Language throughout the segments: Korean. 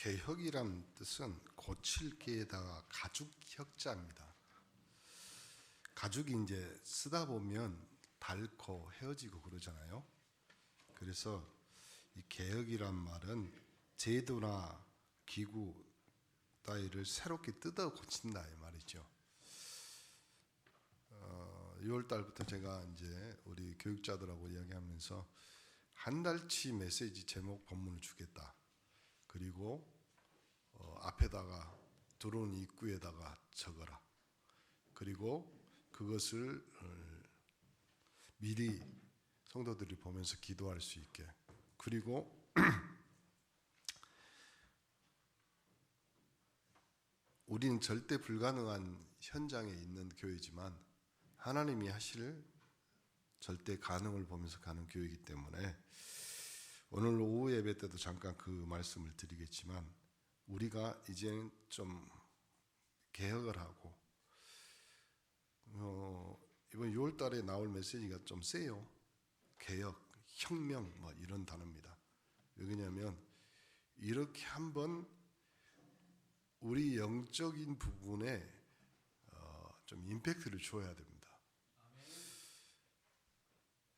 개혁이란 뜻은 고칠 게에다가 가죽 혁자입니다. 가죽이 이제 쓰다 보면 닳고 헤어지고 그러잖아요. 그래서 이 개혁이란 말은 제도나 기구 따위를 새롭게 뜯어 고친다 이 말이죠. 6월 달부터 제가 이제 우리 교육자들하고 이야기하면서 한 달치 메시지 제목 본문을 주겠다. 그리고 앞에다가 들어오는 입구에다가 적어라. 그리고 그것을 미리 성도들이 보면서 기도할 수 있게. 그리고 우리는 절대 불가능한 현장에 있는 교회지만 하나님이 하실 절대 가능을 보면서 가는 교회이기 때문에 오늘 오후 예배 때도 잠깐 그 말씀을 드리겠지만 우리가 이제는 좀 개혁을 하고 이번 6월 달에 나올 메시지가 좀 세요. 개혁, 혁명 뭐 이런 단어입니다. 왜냐하면 이렇게 한번 우리 영적인 부분에 좀 임팩트를 줘야 됩니다.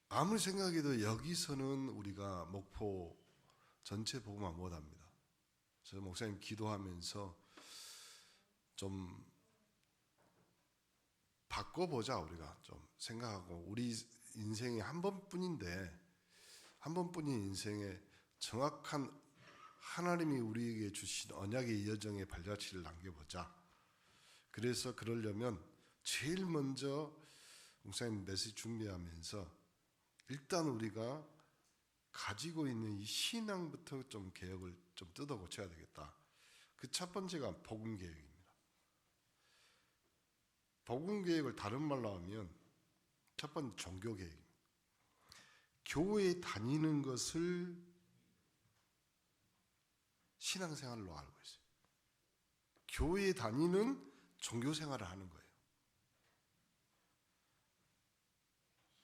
아무리 생각해도 여기서는 우리가 목포 전체 보고만 못합니다. 그래서 목사님 기도하면서 좀 바꿔보자 우리가 좀 생각하고 우리 인생이 한 번뿐인데 한 번뿐인 인생에 정확한 하나님이 우리에게 주신 언약의 여정의 발자취를 남겨보자. 그래서 그러려면 제일 먼저 목사님 메시지 준비하면서 일단 우리가 가지고 있는 이 신앙부터 좀 개혁을 좀 뜯어 고쳐야 되겠다. 그 첫 번째가 복음 개혁입니다. 복음 개혁을 다른 말로 하면 첫 번째 종교 개혁입니다. 교회에 다니는 것을 신앙생활로 알고 있어요. 교회에 다니는 종교생활을 하는 거예요.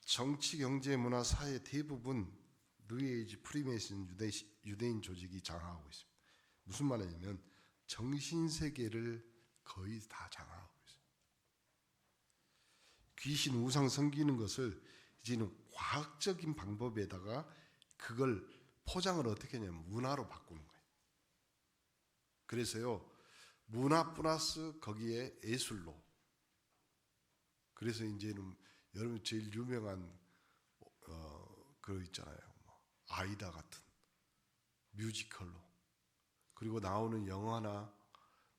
정치, 경제, 문화, 사회 대부분 뉴에이지, 프리메이슨 유대인 조직이 장악하고 있습니다. 무슨 말이냐면 정신세계를 거의 다 장악하고 있어요. 귀신, 우상 섬기는 것을 이제는 과학적인 방법에다가 그걸 포장을 어떻게 하냐면 문화로 바꾸는 거예요. 그래서요 문화 플러스 거기에 예술로. 그래서 이제는 여러분 제일 유명한 그거 있잖아요. 뭐 아이다 같은 뮤지컬로. 그리고 나오는 영화나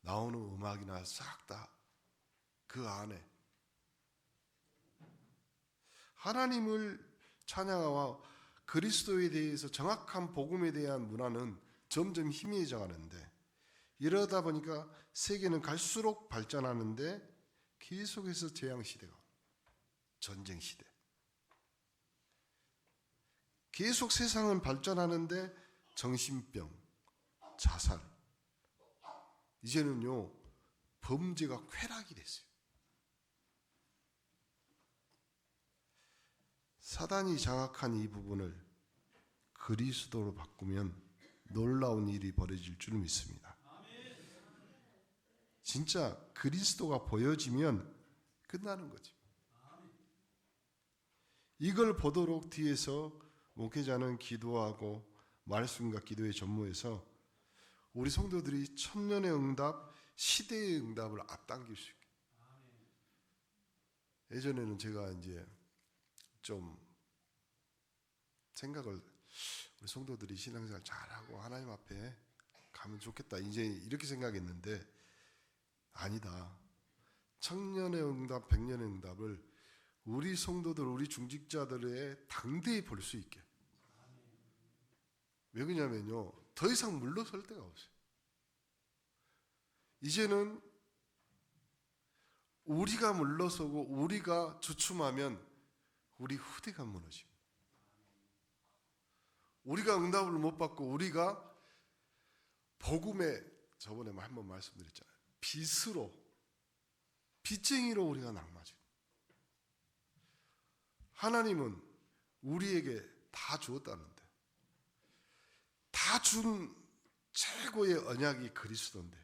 나오는 음악이나 싹 다 그 안에 하나님을 찬양하와 그리스도에 대해서 정확한 복음에 대한 문화는 점점 희미해져 가는데 이러다 보니까 세계는 갈수록 발전하는데 계속해서 재앙시대가 전쟁시대 계속 세상은 발전하는데 정신병, 자살 이제는요 범죄가 쾌락이 됐어요. 사단이 장악한 이 부분을 그리스도로 바꾸면 놀라운 일이 벌어질 줄 믿습니다. 진짜 그리스도가 보여지면 끝나는 거죠. 이걸 보도록 뒤에서 목회자는 기도하고 말씀과 기도에 전무해서 우리 성도들이 천년의 응답, 시대의 응답을 앞당길 수 있게. 예전에는 제가 이제 좀 생각을 우리 성도들이 신앙생활 잘하고 하나님 앞에 가면 좋겠다. 이제 이렇게 생각했는데 아니다. 천년의 응답, 백년의 응답을 우리 성도들, 우리 중직자들의 당대에 볼 수 있게. 왜 그러냐면요. 더 이상 물러설 데가 없어요. 이제는 우리가 물러서고 우리가 주춤하면 우리 후대가 무너집니다. 우리가 응답을 못 받고 우리가 복음에 저번에 한번 말씀드렸잖아요. 빚으로 빚쟁이로 우리가 낙마죠. 하나님은 우리에게 다 주었다는데 다 준 최고의 언약이 그리스도인데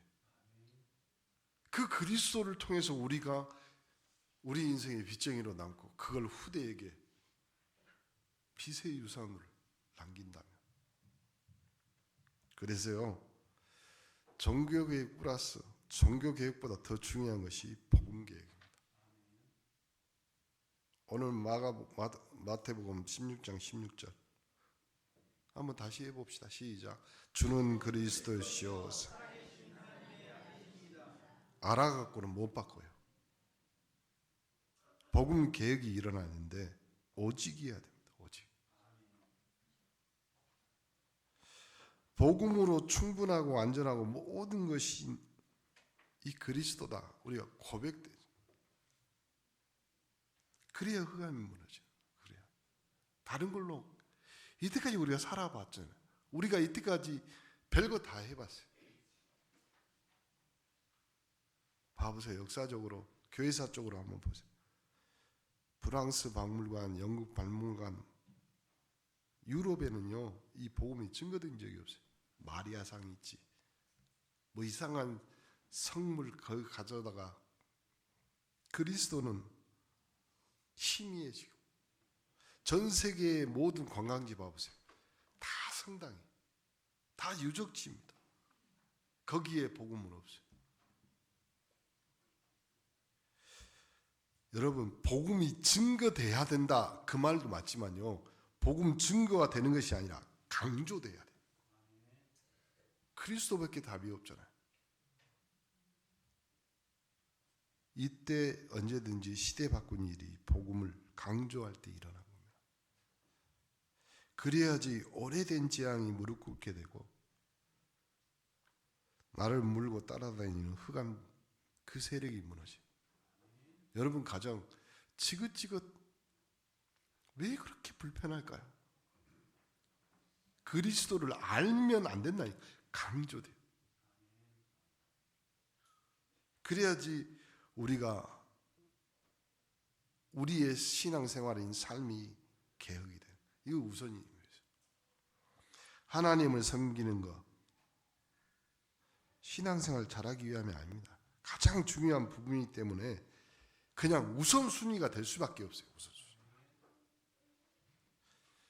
그 그리스도를 통해서 우리가 우리 인생의 빚쟁이로 남고 그걸 후대에게 빛의 유산을 남긴다면, 그래서요 종교개혁 플러스 종교개혁보다 더 중요한 것이 복음개혁입니다. 오늘 마태복음 16장 16절 한번 다시 해봅시다. 시작. 주는 그리스도시오. 알아갖고는 못 바꿔요. 복음 개혁이 일어나는데 오직이어야 됩니다. 오직. 복음으로 충분하고 완전하고 모든 것이 이 그리스도다. 우리가 고백되죠. 그래야 흑암이 무너져요. 그래야. 다른 걸로 이때까지 우리가 살아봤잖아요. 우리가 이때까지 별거 다 해봤어요. 봐보세요. 역사적으로 교회사 쪽으로 한번 보세요. 프랑스 박물관, 영국 박물관, 유럽에는요 이 복음이 증거된 적이 없어요. 마리아상 있지, 뭐 이상한 성물 거기 가져다가 그리스도는 희미해지고 전 세계의 모든 관광지 봐보세요. 다 성당이 다 유적지입니다. 거기에 복음은 없어요. 여러분 복음이 증거돼야 된다 그 말도 맞지만요 복음 증거가 되는 것이 아니라 강조돼야 돼요. 그리스도밖에 답이 없잖아요. 이때 언제든지 시대 바꾼 일이 복음을 강조할 때 일어난 겁니다. 그래야지 오래된 재앙이 무릎 꿇게 되고 나를 물고 따라다니는 흑암 그 세력이 무너져요. 여러분 가정 지긋지긋 왜 그렇게 불편할까요? 그리스도를 알면 안 된다니까. 강조돼요. 그래야지 우리가 우리의 신앙생활인 삶이 개혁이 돼요. 이거 우선이에요. 하나님을 섬기는 것 신앙생활 잘하기 위함이 아닙니다. 가장 중요한 부분이기 때문에 그냥 우선순위가 될 수밖에 없어요. 우선순위.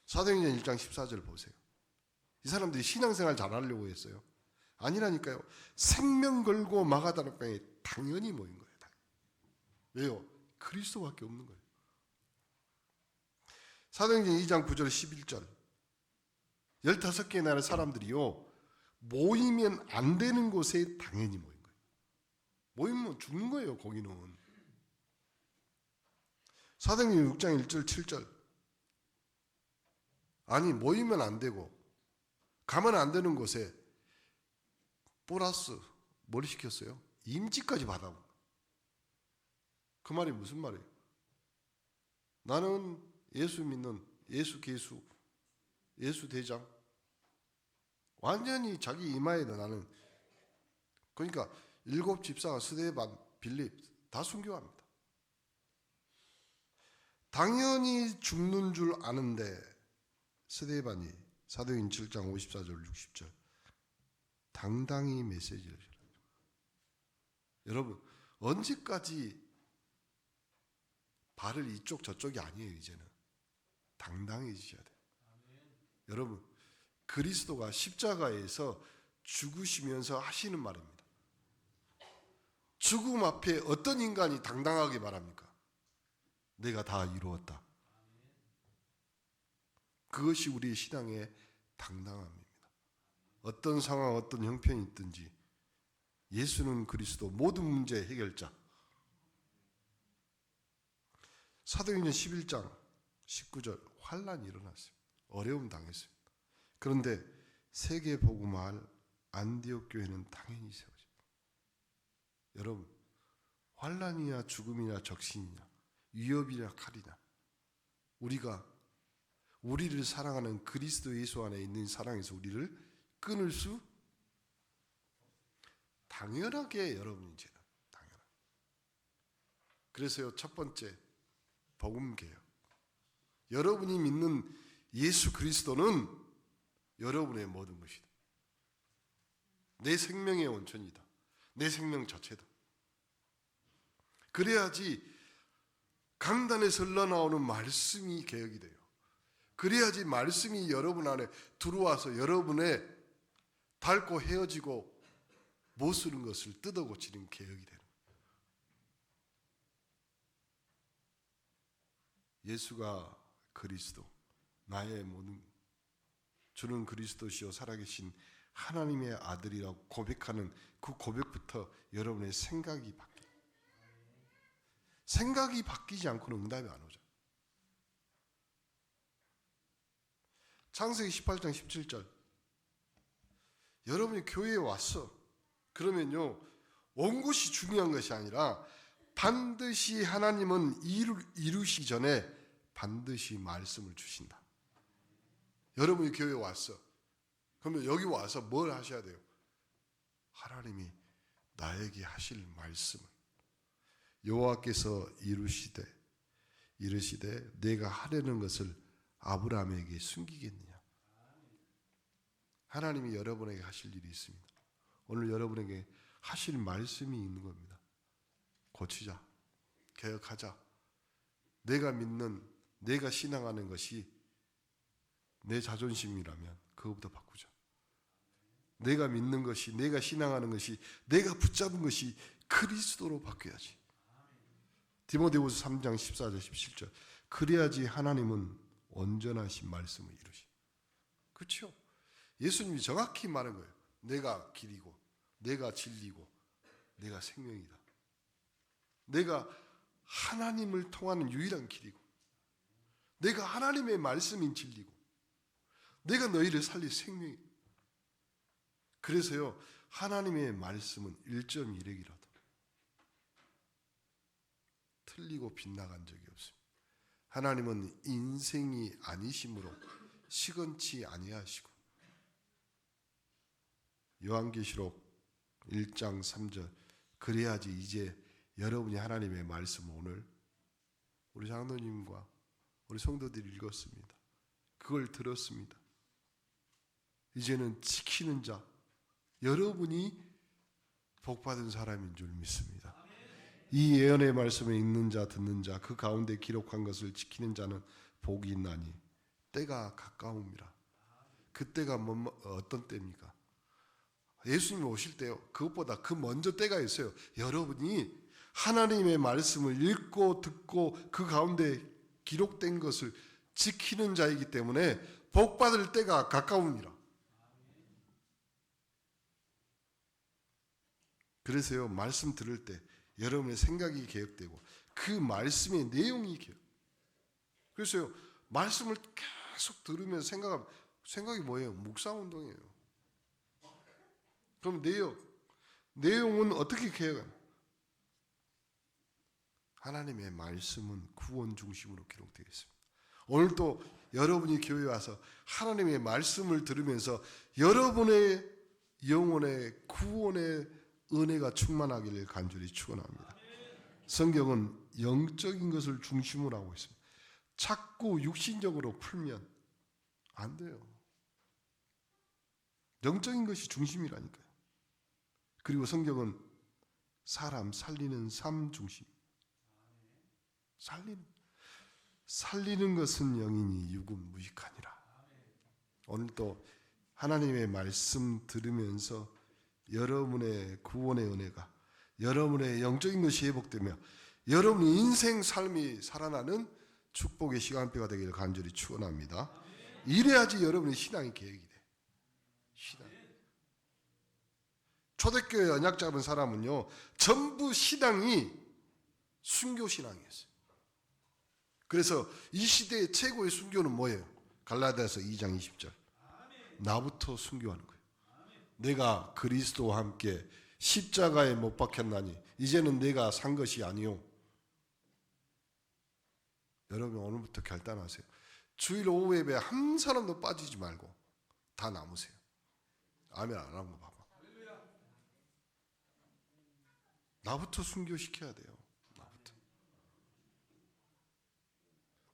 사도행전 1장 14절 보세요. 이 사람들이 신앙생활 잘하려고 했어요. 아니라니까요. 생명 걸고 마가다락방에 당연히 모인 거예요. 왜요? 그리스도밖에 없는 거예요. 사도행전 2장 9절 11절 15개의 나라 사람들이요 모이면 안 되는 곳에 당연히 모인 거예요. 모이면 죽는 거예요. 거기는. 사도행전 6장 1절 7절 아니 모이면 안 되고 가면 안 되는 곳에 플러스 뭘 시켰어요? 임직까지 받아온 거예요. 그 말이 무슨 말이에요? 나는 예수 믿는 예수 계수 예수 대장 완전히 자기 이마에 나는 그러니까 7 집사가 스데반 빌립 다 순교합니다. 당연히 죽는 줄 아는데 스데반이 사도행전 7장 54절 60절 당당히 메시지를 전합니다. 여러분 언제까지 발을 이쪽 저쪽이 아니에요. 이제는 당당해지셔야 돼요. 여러분 그리스도가 십자가에서 죽으시면서 하시는 말입니다. 죽음 앞에 어떤 인간이 당당하게 말합니까? 내가 다 이루었다. 그것이 우리의 신앙의 당당함입니다. 어떤 상황, 어떤 형편이 있든지 예수는 그리스도 모든 문제의 해결자. 사도행전 11장 19절 환란이 일어났어요. 어려움 당했어요. 그런데 세계 복음할 안디옥 교회는 당연히 세워집니다. 여러분 환란이나 죽음이나 적신이나 위협이나 칼이나 우리가 우리를 사랑하는 그리스도 예수 안에 있는 사랑에서 우리를 끊을 수 당연하게 여러분 이제는 당연하게. 그래서요 첫 번째 복음 개혁. 여러분이 믿는 예수 그리스도는 여러분의 모든 것이다. 내 생명의 원천이다. 내 생명 자체다. 그래야지 강단에서 흘러나오는 말씀이 개혁이 돼요. 그래야지 말씀이 여러분 안에 들어와서 여러분의 닳고 헤어지고 못 쓰는 것을 뜯어 고치는 개혁이 되는 거예요. 예수가 그리스도, 나의 모든 주는 그리스도시요 살아계신 하나님의 아들이라고 고백하는 그 고백부터 여러분의 생각이 바뀌어요. 생각이 바뀌지 않고는 응답이 안 오죠. 창세기 18장 17절 여러분이 교회에 왔어. 그러면요 온 것이 중요한 것이 아니라 반드시 하나님은 이루시기 전에 반드시 말씀을 주신다. 여러분이 교회에 왔어. 그러면 여기 와서 뭘 하셔야 돼요? 하나님이 나에게 하실 말씀을 여호와께서 이르시되 내가 하려는 것을 아브라함에게 숨기겠느냐. 하나님이 여러분에게 하실 일이 있습니다. 오늘 여러분에게 하실 말씀이 있는 겁니다. 고치자, 개혁하자. 내가 믿는, 내가 신앙하는 것이 내 자존심이라면 그것부터 바꾸자. 내가 믿는 것이, 내가 신앙하는 것이, 내가 붙잡은 것이 그리스도로 바뀌어야지. 디모데후서 3장 14절 17절 그래야지 하나님은 온전하신 말씀을 이루시. 그렇죠? 예수님이 정확히 말한 거예요. 내가 길이고 내가 진리고 내가 생명이다. 내가 하나님을 통하는 유일한 길이고 내가 하나님의 말씀인 진리고 내가 너희를 살릴 생명이다. 그래서요 하나님의 말씀은 1.1핵이라도 틀리고 빗나간 적이 없습니다. 하나님은 인생이 아니심으로 시건치 아니하시고 요한계시록 1장 3절 그래야지 이제 여러분이 하나님의 말씀을 오늘 우리 장로님과 우리 성도들이 읽었습니다. 그걸 들었습니다. 이제는 지키는 자 여러분이 복받은 사람인 줄 믿습니다. 이 예언의 말씀에 읽는 자 듣는 자 그 가운데 기록한 것을 지키는 자는 복이 있나니 때가 가까움이라. 그 때가 어떤 때입니까? 예수님이 오실 때요. 그것보다 그 먼저 때가 있어요. 여러분이 하나님의 말씀을 읽고 듣고 그 가운데 기록된 것을 지키는 자이기 때문에 복받을 때가 가까움이라. 그래서요 말씀 들을 때 여러분의 생각이 개혁되고 그 말씀의 내용이 개혁. 그래서요 말씀을 계속 들으면서 생각이 뭐예요? 묵상운동이에요. 그럼 내용은 어떻게 개혁합니까? 하나님의 말씀은 구원 중심으로 기록되어 있습니다. 오늘도 여러분이 교회에 와서 하나님의 말씀을 들으면서 여러분의 영혼의 구원의 은혜가 충만하기를 간절히 축원합니다. 성경은 영적인 것을 중심으로 하고 있습니다. 자꾸 육신적으로 풀면 안 돼요. 영적인 것이 중심이라니까요. 그리고 성경은 사람 살리는 삶 중심. 살리는 것은 영이니 육은 무익하니라. 오늘도 하나님의 말씀 들으면서 여러분의 구원의 은혜가 여러분의 영적인 것이 회복되며 여러분의 인생 삶이 살아나는 축복의 시간표가 되기를 간절히 축원합니다. 이래야지 여러분의 신앙이 계획이 돼. 신앙. 초대교회 언약 잡은 사람은요 전부 신앙이 순교 신앙이었어요. 그래서 이 시대의 최고의 순교는 뭐예요? 갈라디아서 2장 20절 나부터 순교하는 거예요. 내가 그리스도와 함께 십자가에 못 박혔나니 이제는 내가 산 것이 아니요. 여러분 오늘부터 결단하세요. 주일 오후 예배 한 사람도 빠지지 말고 다 남으세요. 아멘 안 하는 거 봐봐. 나부터 순교시켜야 돼요. 나부터.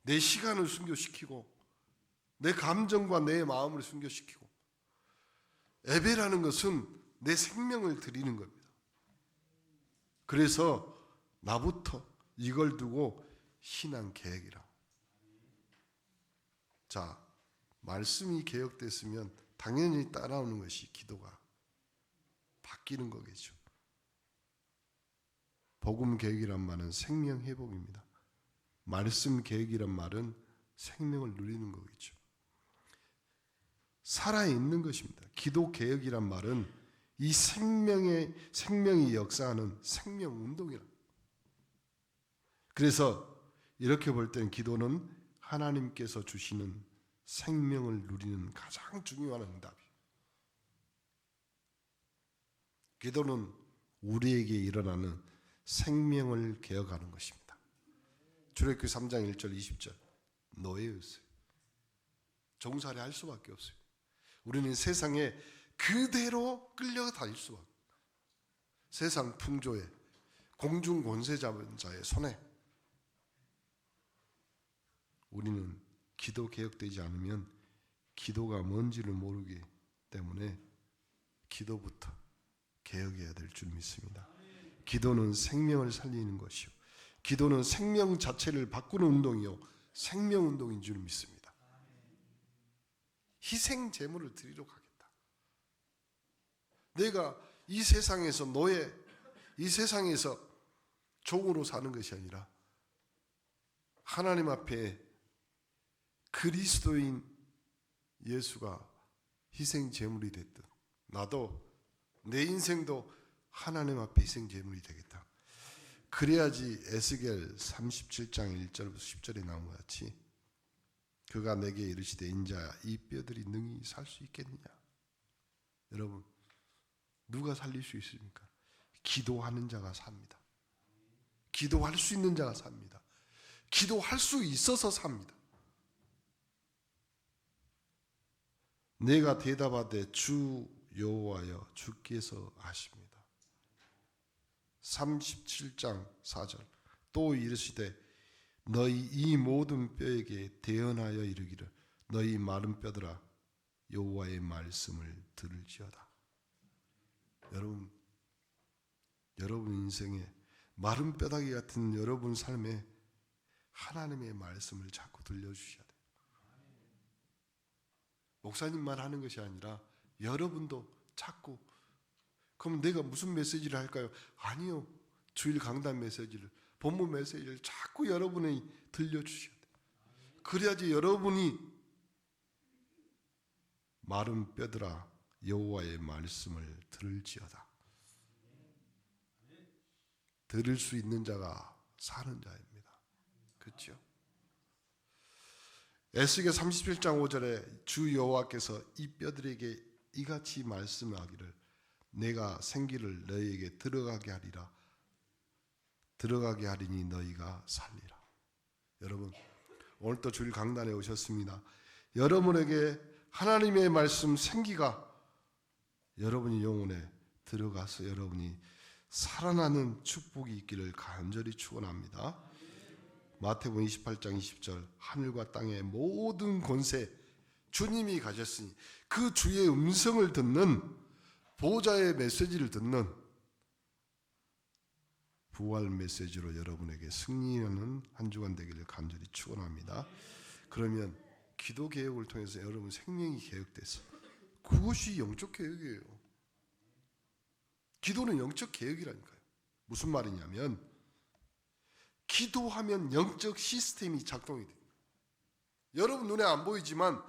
내 시간을 순교시키고 내 감정과 내 마음을 순교시키고 예배라는 것은 내 생명을 드리는 겁니다. 그래서 나부터 이걸 두고 신앙 계획이라고. 자, 말씀이 개혁됐으면 당연히 따라오는 것이 기도가 바뀌는 거겠죠. 복음 계획이란 말은 생명 회복입니다. 말씀 계획이란 말은 생명을 누리는 거겠죠. 살아있는 것입니다. 기도 개혁이란 말은 이 생명이 역사하는 생명 운동이라. 그래서 이렇게 볼 때는 기도는 하나님께서 주시는 생명을 누리는 가장 중요한 응답이에요. 기도는 우리에게 일어나는 생명을 개혁하는 것입니다. 출애굽기 3장 1절 20절 노예였어요. 종살이 할 수밖에 없어요. 우리는 세상에 그대로 끌려다닐 수밖에 없어요. 세상 풍조에 공중 권세 잡은 자의 손에 우리는 기도 개혁되지 않으면 기도가 뭔지를 모르기 때문에 기도부터 개혁해야 될 줄 믿습니다. 기도는 생명을 살리는 것이요, 기도는 생명 자체를 바꾸는 운동이요 생명 운동인 줄 믿습니다. 희생 제물을 드리러 가겠다. 내가 이 세상에서 노예, 이 세상에서 종으로 사는 것이 아니라 하나님 앞에 그리스도인 예수가 희생 제물이 됐듯 나도 내 인생도 하나님 앞에 희생 제물이 되겠다. 그래야지 에스겔 37장 1절부터 10절에 나온 것 같이 그가 내게 이르시되 인자야 이 뼈들이 능히 살 수 있겠느냐. 여러분, 누가 살릴 수 있습니까? 기도하는 자가 삽니다. 기도할 수 있는 자가 삽니다. 기도할 수 있어서 삽니다. 내가 대답하되 주 여호와여 주께서 아십니다. 37장 4절 또 이르시되 너희 이 모든 뼈에게 대언하여 이르기를 너희 마른 뼈들아 여호와의 말씀을 들을지어다. 여러분 인생에 마른 뼈다귀 같은 여러분 삶에 하나님의 말씀을 자꾸 들려주셔야 돼요. 목사님만 하는 것이 아니라 여러분도 자꾸. 그럼 내가 무슨 메시지를 할까요? 아니요, 주일 강단 메시지를, 본문 메시지를 자꾸 여러분이 들려주셔야 돼요. 그래야지 여러분이 마른 뼈들아 여호와의 말씀을 들을지어다. 들을 수 있는 자가 사는 자입니다. 그렇죠? 에스겔 37장 5절에 주 여호와께서 이 뼈들에게 이같이 말씀하기를 내가 생기를 너희에게 들어가게 하리니 너희가 살리라. 여러분, 오늘 또 주일 강단에 오셨습니다. 여러분에게 하나님의 말씀 생기가 여러분의 영혼에 들어가서 여러분이 살아나는 축복이 있기를 간절히 축원합니다. 마태복음 28장 20절 하늘과 땅의 모든 권세 주님이 가졌으니 그 주의 음성을 듣는 보호자의 메시지를 듣는 부활 메시지로 여러분에게 승리하는 한 주간 되기를 간절히 축원합니다. 그러면 기도 개혁을 통해서 여러분 생명이 개혁돼서 그것이 영적 개혁이에요. 기도는 영적 개혁이라니까요. 무슨 말이냐면 기도하면 영적 시스템이 작동이 됩니다. 여러분 눈에 안 보이지만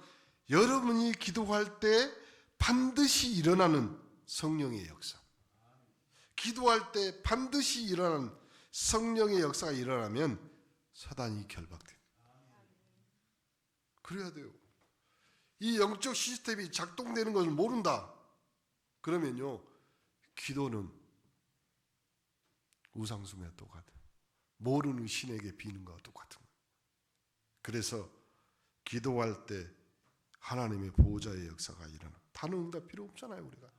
여러분이 기도할 때 반드시 일어나는 성령의 역사, 기도할 때 반드시 일어나는 성령의 역사가 일어나면 사단이 결박됩니다. 그래야 돼요. 이 영적 시스템이 작동되는 것을 모른다 그러면요 기도는 우상숭배와 똑같아요. 모르는 신에게 비는 것과 똑같은 거예요. 그래서 기도할 때 하나님의 보호자의 역사가 일어나. 다른 응답 필요 없잖아요. 우리가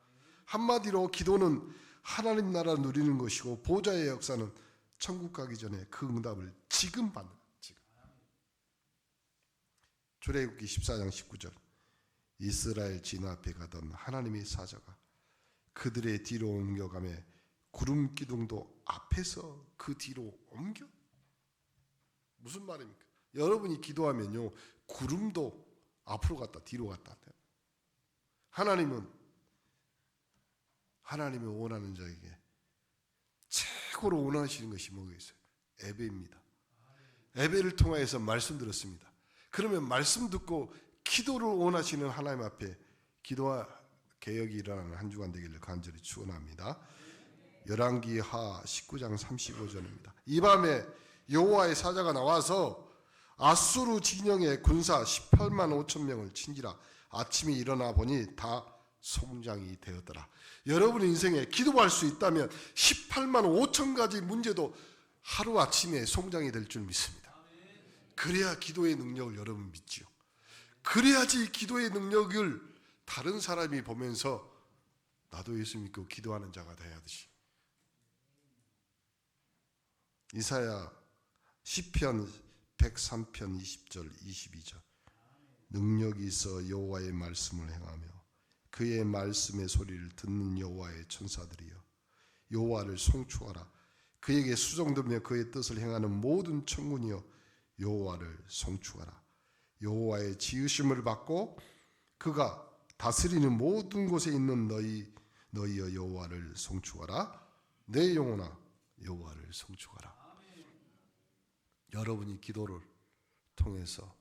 한마디로 기도는 하나님 나라 누리는 것이고 보호자의 역사는 천국 가기 전에 그 응답을 지금 받는. 지금. 출애굽기 14장 19절 이스라엘 진 앞에 가던 하나님의 사자가 그들의 뒤로 옮겨가며 구름 기둥도 앞에서 그 뒤로 옮겨. 무슨 말입니까? 여러분이 기도하면요, 구름도 앞으로 갔다 뒤로 갔다 돼요. 하나님이 원하는 자에게 최고로 원하시는 것이 뭐겠어요? 예배입니다. 예배를 통하여서 말씀 들었습니다. 그러면 말씀 듣고 기도를 원하시는 하나님 앞에 기도와 개혁이 일어나는 한 주간 되기를 간절히 축원합니다. 열왕기하 19장 35절입니다. 이 밤에 여호와의 사자가 나와서 아수르 진영의 군사 18만 5천 명을 친지라. 아침에 일어나 보니 다 송장이 되었더라. 여러분 인생에 기도할 수 있다면 18만 5천 가지 문제도 하루아침에 송장이 될 줄 믿습니다. 그래야 기도의 능력을 여러분 믿지요. 그래야지 기도의 능력을 다른 사람이 보면서 나도 예수 믿고 기도하는 자가 돼야 되지. 이사야 시편 103편 20절 22절 능력이 있어 여호와의 말씀을 행하며 그의 말씀의 소리를 듣는 여호와의 천사들이여 여호와를 송축하라. 그에게 수종되며 그의 뜻을 행하는 모든 천군이여 여호와를 송축하라. 여호와의 지으심을 받고 그가 다스리는 모든 곳에 있는 너희여 여호와를 송축하라. 내 영혼아 여호와를 송축하라. 여러분이 기도를 통해서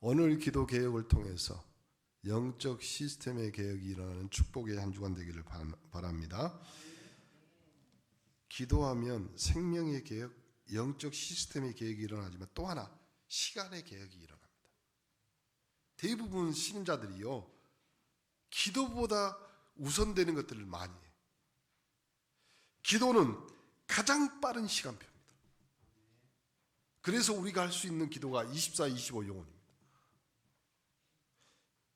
오늘 기도 개혁을 통해서 영적 시스템의 개혁이 일어나는 축복의 한 주간 되기를 바랍니다. 기도하면 생명의 개혁, 영적 시스템의 개혁이 일어나지만 또 하나 시간의 개혁이 일어납니다. 대부분 신자들이요 기도보다 우선되는 것들을 많이 해요. 기도는 가장 빠른 시간표입니다. 그래서 우리가 할 수 있는 기도가 24, 25 영혼입니다.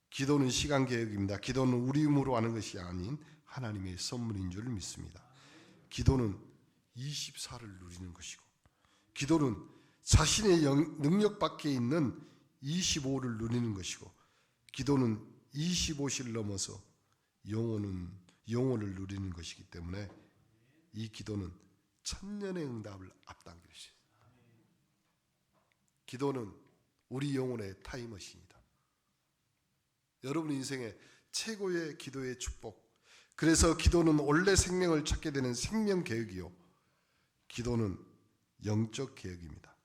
기도는 시간 개혁입니다. 기도는 우리 힘으로 하는 것이 아닌 하나님의 선물인 줄 믿습니다. 기도는 24를 누리는 것이고 기도는 자신의 능력 밖에 있는 25를 누리는 것이고 기도는 25시를 넘어서 영혼을 누리는 것이기 때문에 이 기도는 천년의 응답을 앞당길 수 있습니다. 기도는 우리 영혼의 타임머신이다. 여러분 인생의 최고의 기도의 축복. 그래서 기도는 원래 생명을 찾게 되는 생명 개혁이요. 기도는 영적 개혁입니다.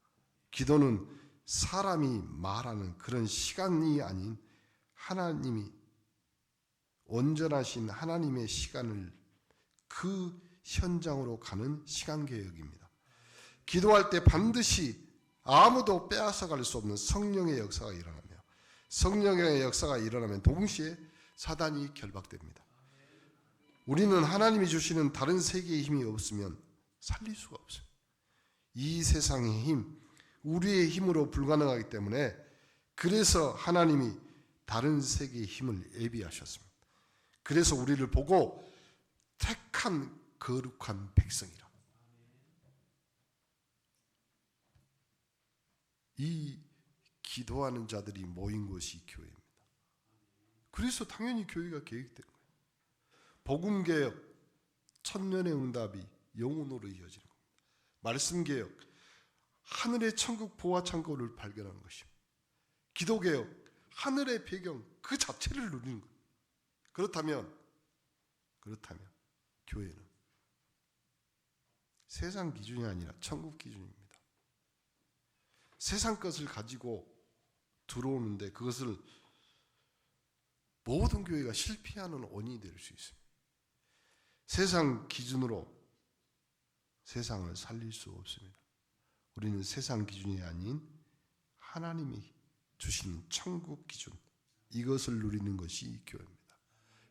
기도는 사람이 말하는 그런 시간이 아닌 하나님이 온전하신 하나님의 시간을 그 현장으로 가는 시간 개혁입니다. 기도할 때 반드시 아무도 빼앗아갈 수 없는 성령의 역사가 일어나며 성령의 역사가 일어나면 동시에 사단이 결박됩니다. 우리는 하나님이 주시는 다른 세계의 힘이 없으면 살릴 수가 없어요. 이 세상의 힘, 우리의 힘으로 불가능하기 때문에 그래서 하나님이 다른 세계의 힘을 예비하셨습니다. 그래서 우리를 보고 택한 거룩한 백성이라. 이 기도하는 자들이 모인 곳이 교회입니다. 그래서 당연히 교회가 계획된 거예요. 복음개혁, 천년의 응답이 영혼으로 이어지는 겁니다. 말씀개혁, 하늘의 천국 보화 창고를 발견하는 것입니다. 기도개혁, 하늘의 배경 그 자체를 누리는 거예요. 그렇다면 교회는 세상 기준이 아니라 천국 기준입니다. 세상 것을 가지고 들어오는데 그것을 모든 교회가 실패하는 원인이 될 수 있습니다. 세상 기준으로 세상을 살릴 수 없습니다. 우리는 세상 기준이 아닌 하나님이 주신 천국 기준, 이것을 누리는 것이 교회입니다.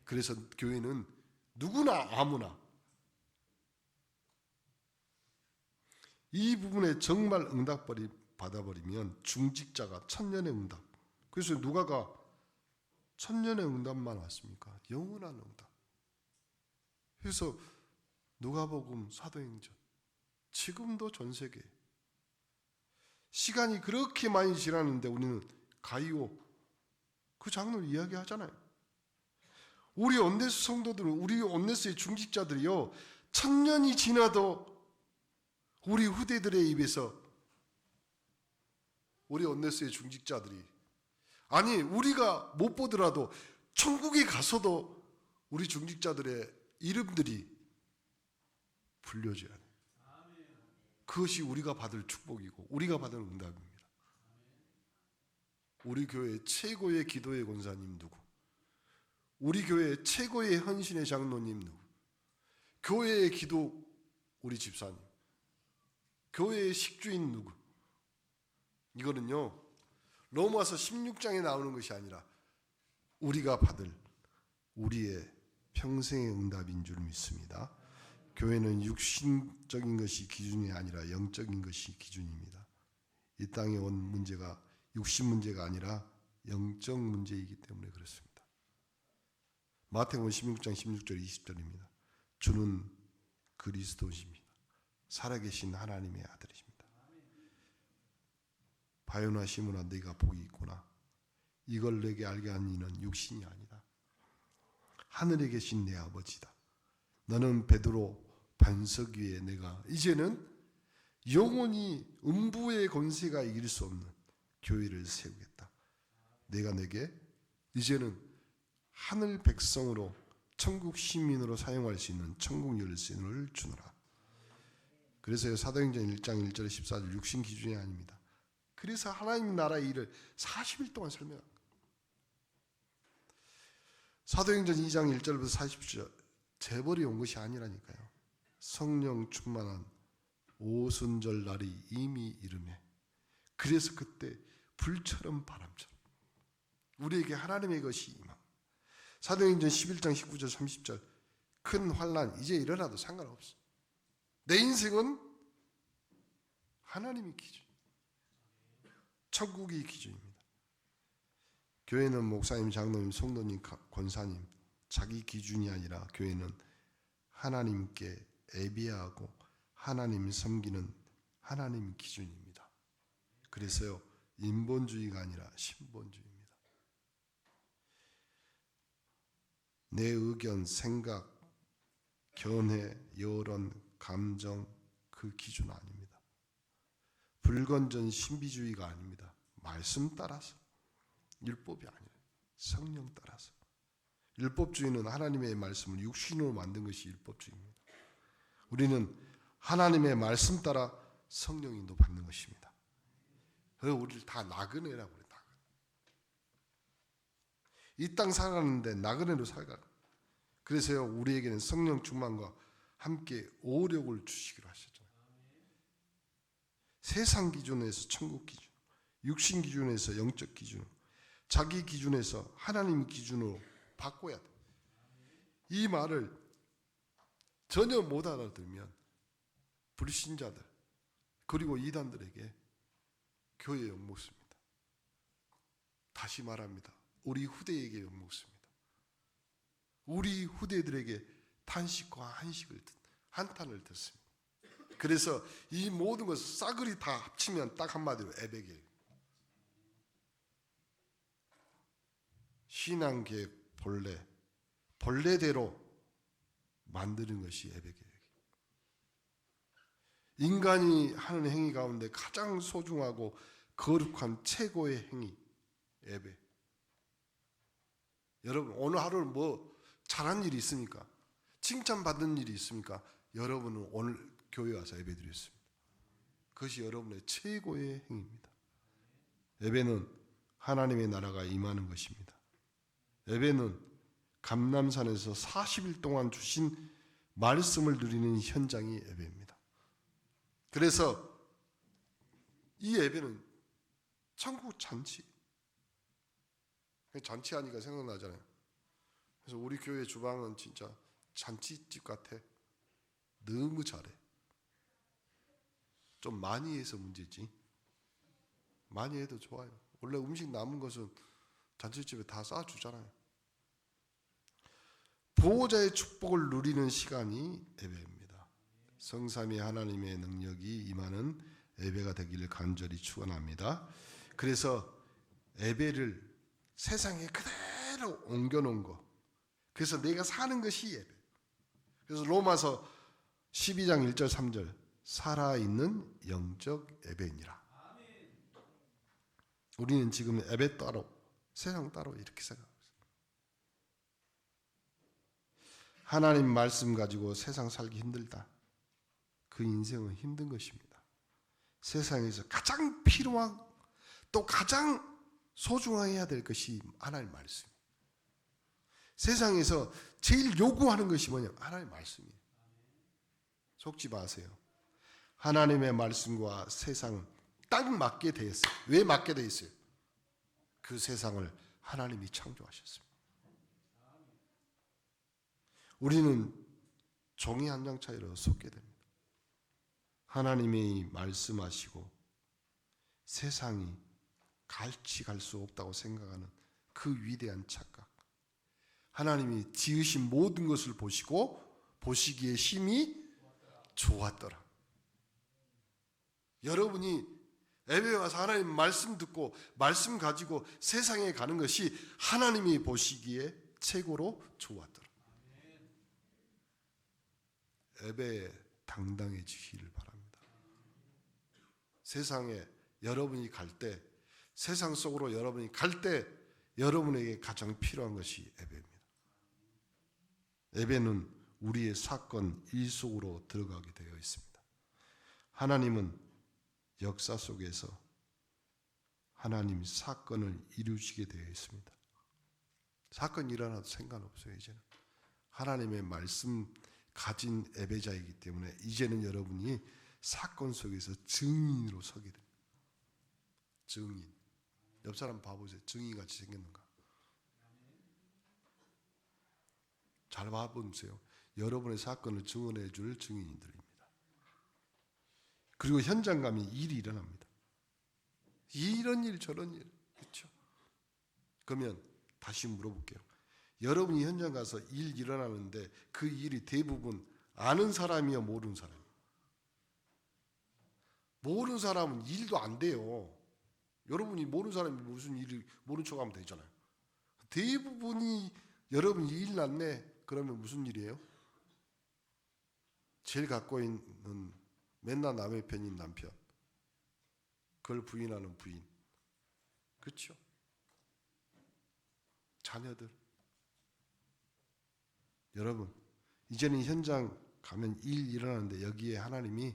그래서 교회는 누구나 아무나 이 부분에 정말 응답 받아버리면 중직자가 천년의 응답. 그래서 누가가 천년의 응답만 왔습니까? 영원한 응답. 그래서 누가복음, 사도행전 지금도 전 세계 시간이 그렇게 많이 지났는데 우리는 가이오 그 장로를 이야기하잖아요. 우리 온네스 성도들은, 우리 온네스의 중직자들이요, 1000년이 지나도 우리 후대들의 입에서, 우리 온네스의 중직자들이, 아니 우리가 못 보더라도 천국에 가서도 우리 중직자들의 이름들이 불려져야 돼. 그것이 우리가 받을 축복이고 우리가 받을 응답입니다. 우리 교회 최고의 기도의 권사님 누구? 우리 교회 최고의 헌신의 장로님 누구? 교회의 기도 우리 집사님, 교회의 식주인 누구? 이거는요, 로마서 16장에 나오는 것이 아니라 우리가 받을 우리의 평생의 응답인 줄 믿습니다. 교회는 육신적인 것이 기준이 아니라 영적인 것이 기준입니다. 이 땅에 온 문제가 육신 문제가 아니라 영적 문제이기 때문에 그렇습니다. 마태복음 16장 16절 20절입니다. 주는 그리스도십니다. 살아계신 하나님의 아들이십니다. 바요나 시몬아, 네가 복이 있구나. 이걸 내게 알게 한 이는 육신이 아니다. 하늘에 계신 내 아버지다. 너는 베드로 반석 위에 내가 이제는 영원히 음부의 권세가 이길 수 없는 교회를 세우겠다. 내가 내게 이제는 하늘 백성으로 천국 시민으로 사용할 수 있는 천국 열쇠를 주노라. 그래서 사도행전 1장 1절 14절 육신 기준이 아닙니다. 그래서 하나님 나라의 일을 40일 동안 설명합니다. 사도행전 2장 1절부터 40절 재벌이 온 것이 아니라니까요. 성령 충만한 오순절 날이 이미 이르매, 그래서 그때 불처럼 바람처럼 우리에게 하나님의 것이 임함. 사도행전 11장 19절 30절 큰 환난 이제 일어나도 상관없어. 내 인생은 하나님이 기준, 천국이 기준입니다. 교회는 목사님, 장로님, 성도님, 권사님 자기 기준이 아니라 교회는 하나님께 예배하고 하나님 섬기는 하나님 기준입니다. 그래서요, 인본주의가 아니라 신본주의입니다. 내 의견, 생각, 견해, 여론, 감정 그 기준 아닙니다. 불건전 신비주의가 아닙니다. 말씀 따라서, 율법이 아니라 성령 따라서. 율법주의는 하나님의 말씀을 육신으로 만든 것이 율법주의입니다. 우리는 하나님의 말씀 따라 성령 인도 받는 것입니다. 그래서 우리를 다 나그네라고 그래요. 이 땅 살아가는데 나그네로 살아가. 그래서요, 우리에게는 성령 충만과 함께 오력을 주시기로 하셨잖아요. 세상 기준에서 천국 기준, 육신 기준에서 영적 기준, 자기 기준에서 하나님 기준으로 바꿔야 돼. 이 말을 전혀 못 알아들으면 불신자들 그리고 이단들에게 교회에 욕먹습니다. 다시 말합니다. 우리 후대에게 욕먹습니다. 우리 후대들에게 탄식과 한탄을 듣습니다. 그래서 이 모든 것을 싸그리 다 합치면 딱 한마디로 애백이에요. 신앙계획 본래대로 만드는 것이 예배계획. 인간이 하는 행위 가운데 가장 소중하고 거룩한 최고의 행위, 예배. 여러분, 오늘 하루 뭐 잘한 일이 있습니까? 칭찬받는 일이 있습니까? 여러분은 오늘 교회 와서 예배 드렸습니다. 그것이 여러분의 최고의 행위입니다. 예배는 하나님의 나라가 임하는 것입니다. 예배는 감람산에서 40일 동안 주신 말씀을 누리는 현장이 예배입니다. 그래서 이 예배는 천국 잔치. 잔치하니까 생각나잖아요. 그래서 우리 교회 주방은 진짜 잔치집 같아. 너무 잘해. 좀 많이 해서 문제지. 많이 해도 좋아요. 원래 음식 남은 것은 잔치집에 다 쌓아주잖아요. 보호자의 축복을 누리는 시간이 예배입니다. 성삼위 하나님의 능력이 임하는 예배가 되기를 간절히 축원합니다. 그래서 예배를 세상에 그대로 옮겨놓은 거, 그래서 내가 사는 것이 예배. 그래서 로마서 12장 1절 3절 살아있는 영적 예배이니라. 우리는 지금 예배 따로 세상 따로 이렇게 생각하고 있어요. 하나님 말씀 가지고 세상 살기 힘들다. 그 인생은 힘든 것입니다. 세상에서 가장 필요한 또 가장 소중해야 될 것이 하나님 말씀이에요. 세상에서 제일 요구하는 것이 뭐냐? 하나님 말씀이에요. 속지 마세요. 하나님의 말씀과 세상은 딱 맞게 되어 있어요. 왜 맞게 되어 있어요? 그 세상을 하나님이 창조하셨습니다. 우리는 종이 한 장 차이로 속게 됩니다. 하나님이 말씀하시고 세상이 같이 갈 수 없다고 생각하는 그 위대한 착각. 하나님이 지으신 모든 것을 보시고 보시기에 심히 좋았더라. 여러분이 예배에 와서 하나님 말씀 듣고 말씀 가지고 세상에 가는 것이 하나님이 보시기에 최고로 좋았더라. 예배에 당당해지기를 바랍니다. 세상에 여러분이 갈 때, 세상 속으로 여러분이 갈 때 여러분에게 가장 필요한 것이 예배입니다. 예배는 우리의 사건 일 속으로 들어가게 되어 있습니다. 하나님은 역사 속에서 하나님 사건을 이루시게 되어 있습니다. 사건이 일어나도 상관없어요. 이제는 하나님의 말씀 가진 예배자이기 때문에 이제는 여러분이 사건 속에서 증인으로 서게 됩니다. 증인. 옆 사람 봐보세요. 증인같이 생겼는가? 잘 봐보세요. 여러분의 사건을 증언해 줄 증인들입니다. 그리고 현장 가면 일이 일어납니다. 이런 일 저런 일. 그렇죠? 그러면 다시 물어볼게요. 여러분이 현장 가서 일 일어나는데 그 일이 대부분 아는 사람이야 모르는 사람이야? 모르는 사람은 일도 안 돼요. 여러분이 모르는 사람이 무슨 일을 모른 척하면 되잖아요. 대부분이 여러분이 일 났네. 그러면 무슨 일이에요? 제일 갖고 있는 맨날 남의 편인 남편, 그걸 부인하는 부인, 그렇죠? 자녀들. 여러분, 이제는 현장 가면 일 일어나는데 여기에 하나님이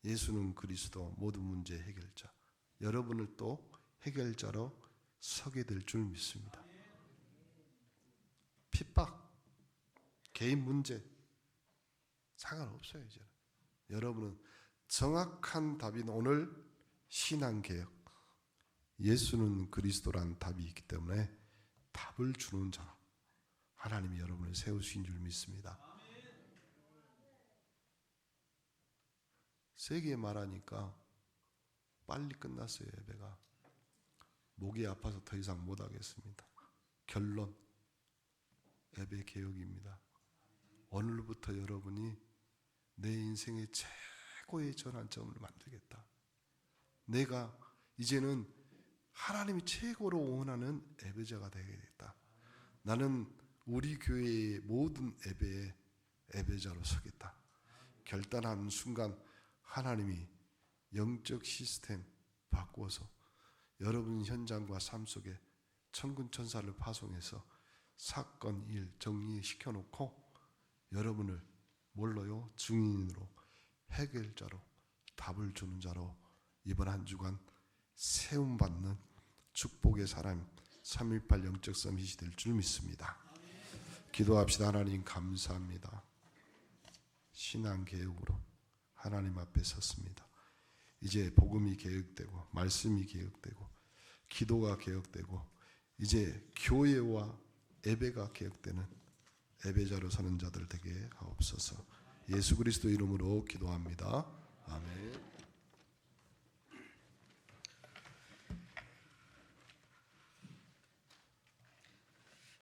예수는 그리스도 모든 문제 해결자, 여러분을 또 해결자로 서게 될 줄 믿습니다. 핍박, 개인 문제 상관없어요. 이제는 여러분은 정확한 답인 오늘 신앙개혁, 예수는 그리스도란 답이 있기 때문에 답을 주는 자, 하나님이 여러분을 세우신 줄 믿습니다. 세게 말하니까 빨리 끝났어요. 예배가 목이 아파서 더 이상 못하겠습니다. 결론, 예배 개혁입니다. 오늘부터 여러분이 내 인생의 최고의 전환점을 만들겠다. 내가 이제는 하나님이 최고로 원하는 예배자가 되겠다. 나는 우리 교회의 모든 예배의 예배자로 서겠다. 결단하는 순간 하나님이 영적 시스템 바꾸어서 여러분 현장과 삶 속에 천군 천사를 파송해서 사건 일 정리시켜 놓고 여러분을 뭘로요? 증인으로, 해결자로, 답을 주는 자로 이번 한 주간 세움받는 축복의 사람 3.18 영적 서밋이 될 줄 믿습니다. 기도합시다. 하나님 감사합니다. 신앙개혁으로 하나님 앞에 섰습니다. 이제 복음이 개혁되고 말씀이 개혁되고 기도가 개혁되고 이제 교회와 예배가 개혁되는 예배자로 서는 자들 되게 하옵소서. 예수 그리스도 이름으로 기도합니다. 아멘.